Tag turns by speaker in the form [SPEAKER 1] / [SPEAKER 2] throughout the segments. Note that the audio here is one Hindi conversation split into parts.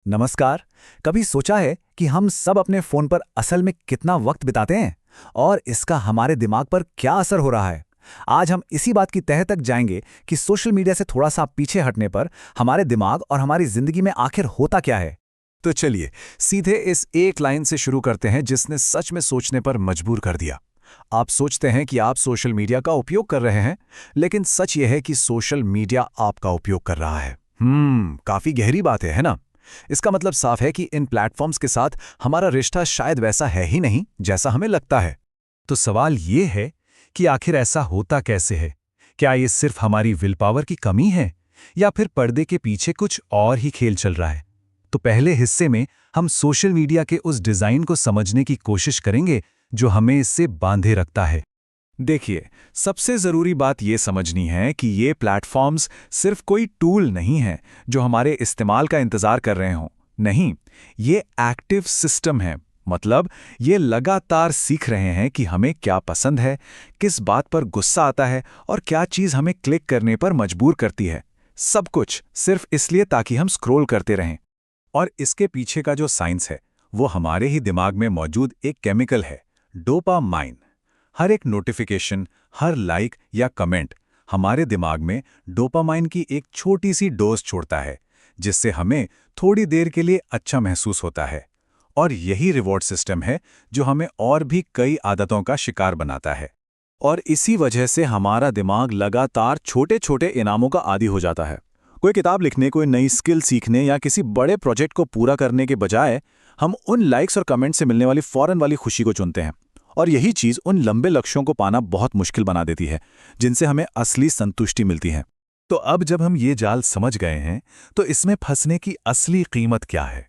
[SPEAKER 1] नमस्कार। कभी सोचा है कि हम सब अपने फोन पर असल में कितना वक्त बिताते हैं और इसका हमारे दिमाग पर क्या असर हो रहा है। आज हम इसी बात की तह तक जाएंगे कि सोशल मीडिया से थोड़ा सा पीछे हटने पर हमारे दिमाग और हमारी जिंदगी में आखिर होता क्या है।
[SPEAKER 2] तो चलिए सीधे इस एक लाइन से शुरू करते हैं जिसने सच में सोचने पर मजबूर कर दिया। आप सोचते हैं कि आप सोशल मीडिया का उपयोग कर रहे हैं, लेकिन सच यह है कि सोशल मीडिया आपका उपयोग कर रहा है। काफी गहरी बात है ना। इसका मतलब साफ है कि इन प्लेटफॉर्म्स के साथ हमारा रिश्ता शायद वैसा है ही नहीं जैसा हमें लगता है। तो सवाल ये है कि आखिर ऐसा होता कैसे है? क्या ये सिर्फ हमारी विल पावर की कमी है या फिर पर्दे के पीछे कुछ और ही खेल चल रहा है? तो पहले हिस्से में हम सोशल मीडिया के उस डिजाइन को समझने की कोशिश करेंगे जो हमें इससे बांधे रखता है। देखिए, सबसे जरूरी बात यह समझनी है कि ये प्लेटफॉर्म्स सिर्फ कोई टूल नहीं है जो हमारे इस्तेमाल का इंतजार कर रहे हों। नहीं, ये एक्टिव सिस्टम है। मतलब ये लगातार सीख रहे हैं कि हमें क्या पसंद है, किस बात पर गुस्सा आता है और क्या चीज हमें क्लिक करने पर मजबूर करती है। सब कुछ सिर्फ इसलिए ताकि हम स्क्रॉल करते रहें। और इसके पीछे का जो साइंस है वो हमारे ही दिमाग में मौजूद एक केमिकल है, डोपामाइन। हर एक नोटिफिकेशन, हर लाइक या कमेंट हमारे दिमाग में डोपामाइन की एक छोटी सी डोज छोड़ता है, जिससे हमें थोड़ी देर के लिए अच्छा महसूस होता है। और यही रिवॉर्ड सिस्टम है जो हमें और भी कई आदतों का शिकार बनाता है। और इसी वजह से हमारा दिमाग लगातार छोटे छोटे इनामों का आदी हो जाता है। कोई किताब लिखने, कोई नई स्किल सीखने या किसी बड़े प्रोजेक्ट को पूरा करने के बजाय हम उन लाइक्स और कमेंट से मिलने वाली फौरन वाली खुशी को चुनते हैं। और यही चीज उन लंबे लक्ष्यों को पाना बहुत मुश्किल बना देती है, जिनसे हमें असली संतुष्टि मिलती है। तो अब जब हम ये जाल समझ गए हैं, तो इसमें फंसने की असली कीमत क्या है?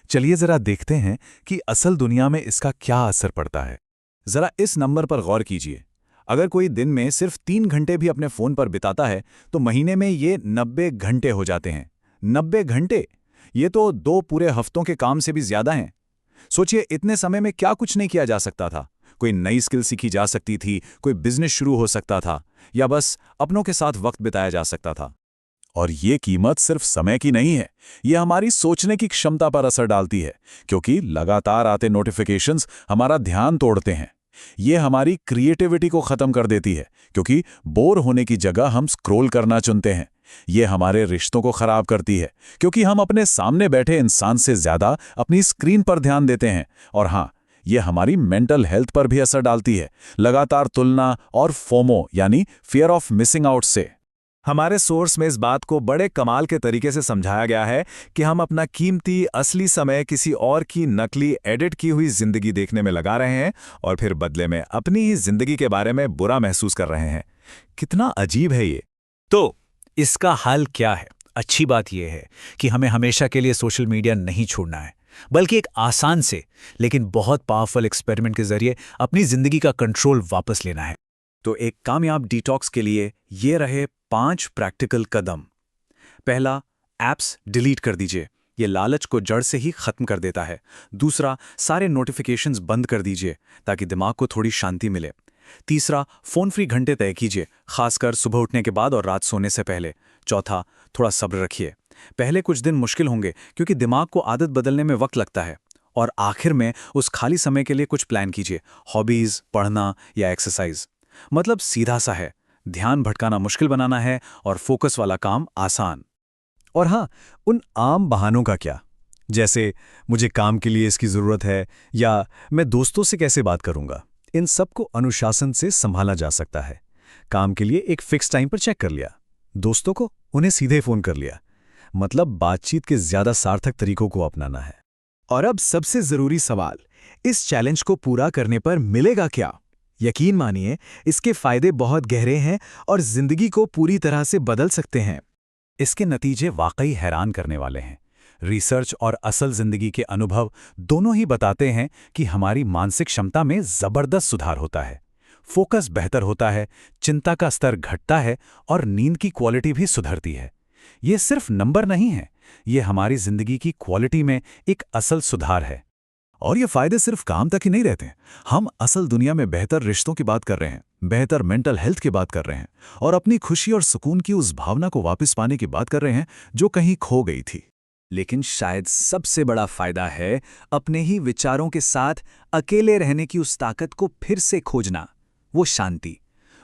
[SPEAKER 2] चलिए जरा देखते हैं कि असल दुनिया में इसका क्या असर पड़ता है। जरा इस नंबर पर गौर कीजिए। अगर कोई दिन में सिर्फ 3 घंटे भी अपने फोन पर बिताता है, तो महीने में ये 90 घंटे हो जाते हैं। 90 घंटे! ये तो 2 पूरे हफ्तों के काम से भी ज्यादा हैं। सोचिए, इतने समय में क्या कुछ नहीं किया जा सकता था। कोई नई स्किल सीखी जा सकती थी, कोई बिजनेस शुरू हो सकता था, या बस अपनों के साथ वक्त बिताया जा सकता था। और ये कीमत सिर्फ समय की नहीं है, ये हमारी सोचने की क्षमता पर असर डालती है, क्योंकि लगातार आते नोटिफिकेशंस हमारा ध्यान तोड़ते हैं। ये हमारी क्रिएटिविटी को खत्म कर देती है, क्योंकि बोर होने की जगह हम स्क्रॉल करना चुनते हैं। ये हमारे रिश्तों को खराब करती है, क्योंकि हम अपने सामने बैठे इंसान से ज्यादा अपनी स्क्रीन पर ध्यान देते हैं। और हाँ, ये हमारी मेंटल हेल्थ पर भी असर डालती है, लगातार तुलना और फोमो यानी फियर ऑफ मिसिंग आउट से। हमारे सोर्स में इस बात को बड़े कमाल के तरीके से समझाया गया है कि हम अपना कीमती असली समय किसी और की नकली एडिट की हुई जिंदगी देखने में लगा रहे हैं और फिर बदले में अपनी ही जिंदगी के बारे में बुरा महसूस कर रहे हैं। कितना अजीब है ये।
[SPEAKER 1] तो इसका हल क्या है? अच्छी बात यह है कि हमें हमेशा के लिए सोशल मीडिया नहीं छोड़ना है, बल्कि एक आसान से लेकिन बहुत पावरफुल एक्सपेरिमेंट के जरिए अपनी जिंदगी का कंट्रोल वापस लेना है। तो एक कामयाब डिटॉक्स के लिए ये रहे 5 प्रैक्टिकल कदम। पहला, ऐप्स डिलीट कर दीजिए। ये लालच को जड़ से ही खत्म कर देता है। दूसरा, सारे नोटिफिकेशंस बंद कर दीजिए ताकि दिमाग को थोड़ी शांति मिले। तीसरा, फोन फ्री घंटे तय कीजिए, खासकर सुबह उठने के बाद और रात सोने से पहले। चौथा, थोड़ा सब्र रखिए। पहले कुछ दिन मुश्किल होंगे क्योंकि दिमाग को आदत बदलने में वक्त लगता है। और आखिर में उस खाली समय के लिए कुछ प्लान कीजिए, हॉबीज, पढ़ना या एक्सरसाइज। मतलब सीधा सा है, ध्यान भटकाना मुश्किल बनाना है और फोकस वाला काम आसान।
[SPEAKER 2] और हाँ, उन आम बहानों का क्या? जैसे मुझे काम के लिए इसकी जरूरत है या मैं दोस्तों से कैसे बात करूंगा, इन सब को अनुशासन से संभाला जा सकता है। काम के लिए एक फिक्स टाइम पर चेक कर लिया, दोस्तों को उन्हें सीधे फोन कर लिया। मतलब बातचीत के ज्यादा सार्थक तरीकों को अपनाना है। और अब सबसे जरूरी सवाल, इस चैलेंज को पूरा करने पर मिलेगा क्या? यकीन मानिए, इसके फायदे बहुत गहरे हैं और जिंदगी को पूरी तरह से बदल सकते हैं। इसके नतीजे वाकई हैरान करने वाले हैं। रिसर्च और असल जिंदगी के अनुभव दोनों ही बताते हैं कि हमारी मानसिक क्षमता में जबरदस्त सुधार होता है। फोकस बेहतर होता है, चिंता का स्तर घटता है और नींद की क्वालिटी भी सुधरती है। ये सिर्फ नंबर नहीं है, ये हमारी जिंदगी की क्वालिटी में एक असल सुधार है। और ये फायदे सिर्फ काम तक ही नहीं रहते। हम असल दुनिया में बेहतर रिश्तों की बात कर रहे हैं, बेहतर मेंटल हेल्थ की बात कर रहे हैं और अपनी खुशी और सुकून की उस भावना को वापस पाने की बात कर रहे हैं जो कहीं खो गई थी। लेकिन शायद सबसे बड़ा फायदा है अपने ही विचारों के साथ अकेले रहने की उस ताकत को फिर से खोजना। वो शांति,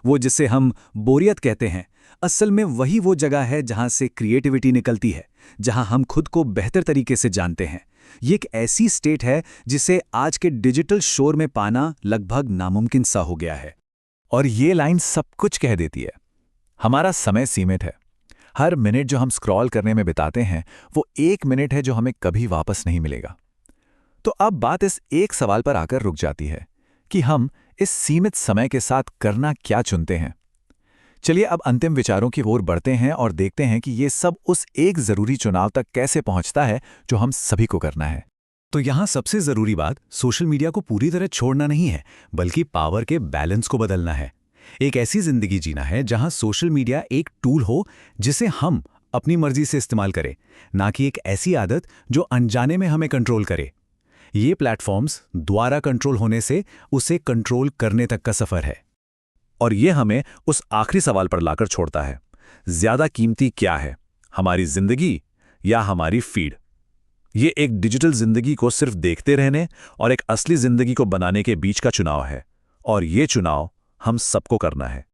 [SPEAKER 2] वो जिसे हम बोरियत कहते हैं, असल में वही वो जगह है जहां से क्रिएटिविटी निकलती है, जहां हम खुद को बेहतर तरीके से जानते हैं। ये एक ऐसी स्टेट है जिसे आज के डिजिटल शोर में पाना लगभग नामुमकिन सा हो गया है।
[SPEAKER 3] और ये लाइन सब कुछ कह देती है। हमारा समय सीमित है। हर मिनट जो हम स्क्रॉल करने में बिताते हैं वो 1 मिनट है जो हमें कभी वापस नहीं मिलेगा। तो अब बात इस एक सवाल पर आकर रुक जाती है कि हम इस सीमित समय के साथ करना क्या चुनते हैं। चलिए अब अंतिम विचारों की ओर बढ़ते हैं और देखते हैं कि ये सब उस एक जरूरी चुनाव तक कैसे पहुंचता है जो हम सभी को करना है।
[SPEAKER 1] तो यहाँ सबसे जरूरी बात सोशल मीडिया को पूरी तरह छोड़ना नहीं है, बल्कि पावर के बैलेंस को बदलना है। एक ऐसी जिंदगी जीना है जहां सोशल मीडिया एक टूल हो जिसे हम अपनी मर्जी से इस्तेमाल करें, ना कि एक ऐसी आदत जो अनजाने में हमें कंट्रोल करे। ये प्लेटफॉर्म्स द्वारा कंट्रोल होने से उसे कंट्रोल करने तक का सफर है।
[SPEAKER 3] और ये हमें उस आखिरी सवाल पर लाकर छोड़ता है, ज्यादा कीमती क्या है, हमारी जिंदगी या हमारी फीड? ये एक डिजिटल जिंदगी को सिर्फ देखते रहने और एक असली जिंदगी को बनाने के बीच का चुनाव है, और ये चुनाव हम सबको करना है।